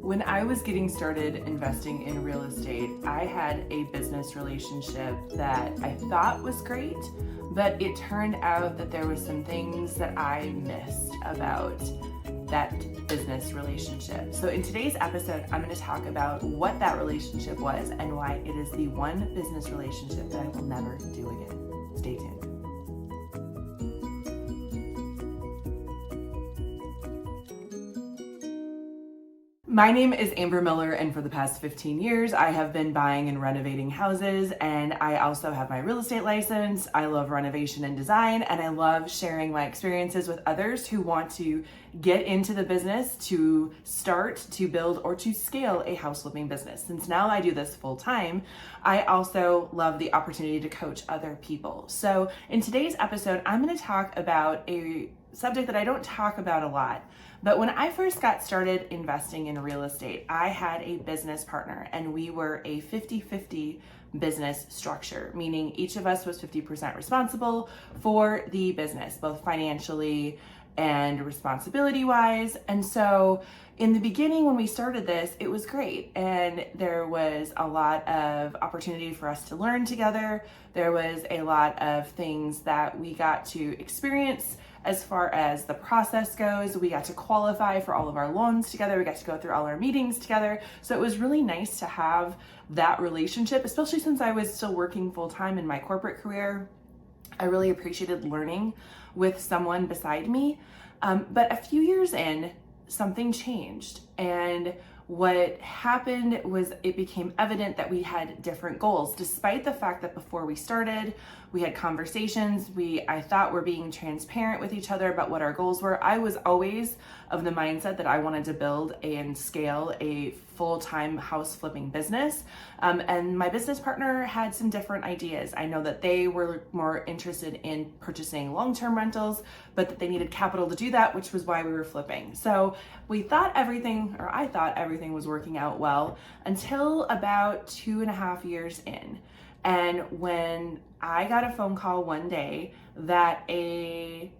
When I was getting started investing in real estate, I had a business relationship that I thought was great, but it turned out that there was some things that I missed about that business relationship. So in today's episode, I'm going to talk about what that relationship was and why it is the one business relationship that I will never do again. Stay tuned. My name is Amber Miller, and for the past 15 years, I have been buying and renovating houses, and I also have my real estate license. I love renovation and design, and I love sharing my experiences with others who want to get into the business, to start, to build, or to scale a house flipping business. Since now I do this full time, I also love the opportunity to coach other people. So in today's episode, I'm going to talk about a subject that I don't talk about a lot. But when I first got started investing in real estate, I had a business partner and we were a 50-50 business structure, meaning each of us was 50% responsible for the business, both financially and responsibility wise. And so in the beginning, when we started this, it was great. And there was a lot of opportunity for us to learn together. There was a lot of things that we got to experience as far as the process goes. We got to qualify for all of our loans together. We got to go through all our meetings together. So it was really nice to have that relationship, especially since I was still working full time in my corporate career. I really appreciated learning with someone beside me. But a few years in, something changed. And what happened was it became evident that we had different goals, despite the fact that before we started, we had conversations. I thought we're being transparent with each other about what our goals were. I was always of the mindset that I wanted to build and scale a full-time house flipping business. And my business partner had some different ideas. I know that they were more interested in purchasing long-term rentals, but that they needed capital to do that, which was why we were flipping. So I thought everything was working out well until about 2.5 years in. And when I got a phone call one day that a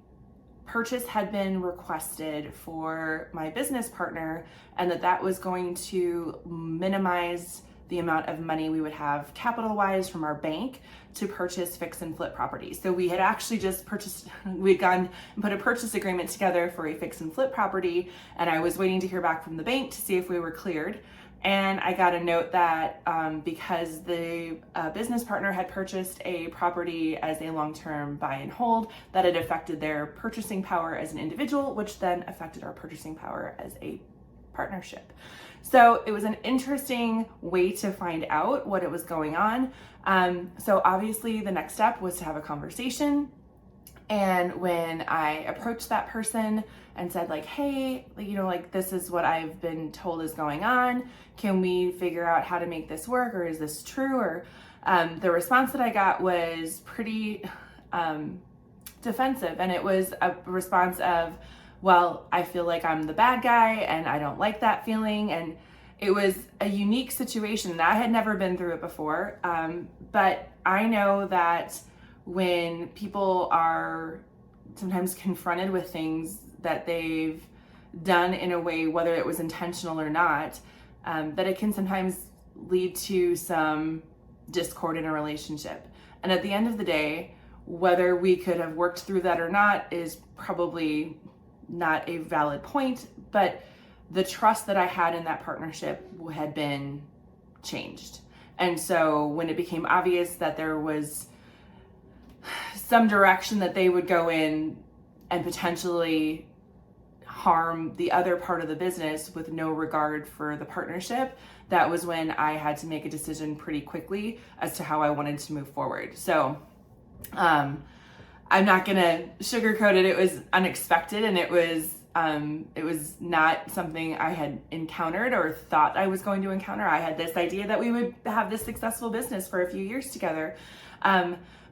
purchase had been requested for my business partner and that was going to minimize the amount of money we would have capital-wise from our bank to purchase fix and flip properties. So we had actually just we'd gone and put a purchase agreement together for a fix and flip property, and I was waiting to hear back from the bank to see if we were cleared. And I got a note that because the business partner had purchased a property as a long-term buy and hold, that it affected their purchasing power as an individual, which then affected our purchasing power as a partnership. So it was an interesting way to find out what it was going on. So obviously the next step was to have a conversation. And when I approached that person and said like, hey, this is what I've been told is going on. Can we figure out how to make this work? Or is this true? Or the response that I got was pretty defensive. And it was a response of, well, I feel like I'm the bad guy and I don't like that feeling. And it was a unique situation. I had never been through it before. But I know that when people are sometimes confronted with things that they've done in a way, whether it was intentional or not, that it can sometimes lead to some discord in a relationship. And at the end of the day, whether we could have worked through that or not is probably not a valid point, but the trust that I had in that partnership had been changed. And so when it became obvious that there was some direction that they would go in and potentially harm the other part of the business with no regard for the partnership, that was when I had to make a decision pretty quickly as to how I wanted to move forward. So I'm not gonna sugarcoat it. It was unexpected, and it was not something I had encountered or thought I was going to encounter. I had this idea that we would have this successful business for a few years together.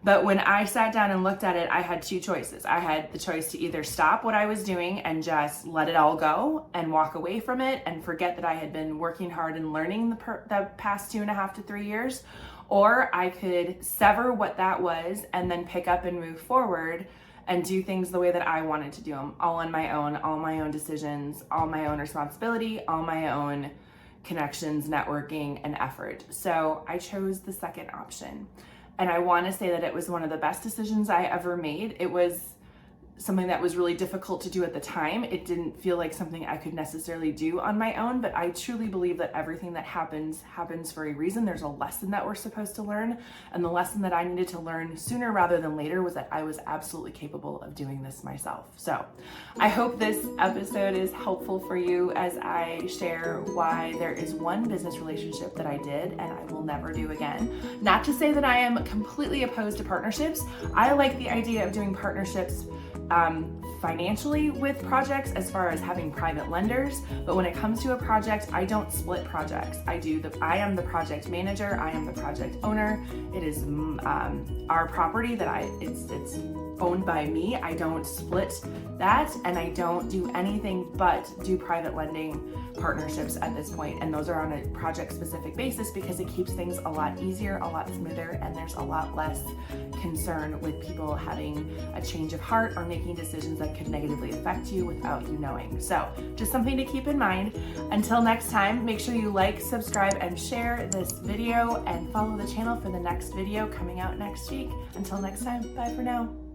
But when I sat down and looked at it, I had two choices. I had the choice to either stop what I was doing and just let it all go and walk away from it and forget that I had been working hard and learning the past 2.5 to 3 years, or I could sever what that was and then pick up and move forward and do things the way that I wanted to do them, all on my own decisions, all my own responsibility, all my own connections, networking, and effort. So I chose the second option. And I want to say that it was one of the best decisions I ever made. It was something that was really difficult to do at the time. It didn't feel like something I could necessarily do on my own, but I truly believe that everything that happens for a reason. There's a lesson that we're supposed to learn, and the lesson that I needed to learn sooner rather than later was that I was absolutely capable of doing this myself. So I hope this episode is helpful for you as I share why there is one business relationship that I did and I will never do again. Not to say that I am completely opposed to partnerships. I like the idea of doing partnerships financially with projects as far as having private lenders, but when it comes to a project, I don't split projects. I am the project manager, I am the project owner. It is our property that it's owned by me. I don't split that, and I don't do anything but do private lending partnerships at this point, and those are on a project specific basis because it keeps things a lot easier, a lot smoother, and there's a lot less concern with people having a change of heart or making decisions that could negatively affect you without you knowing. So just something to keep in mind. Until next time, make sure you like, subscribe, and share this video, and follow the channel for the next video coming out next week. Until next time, bye for now.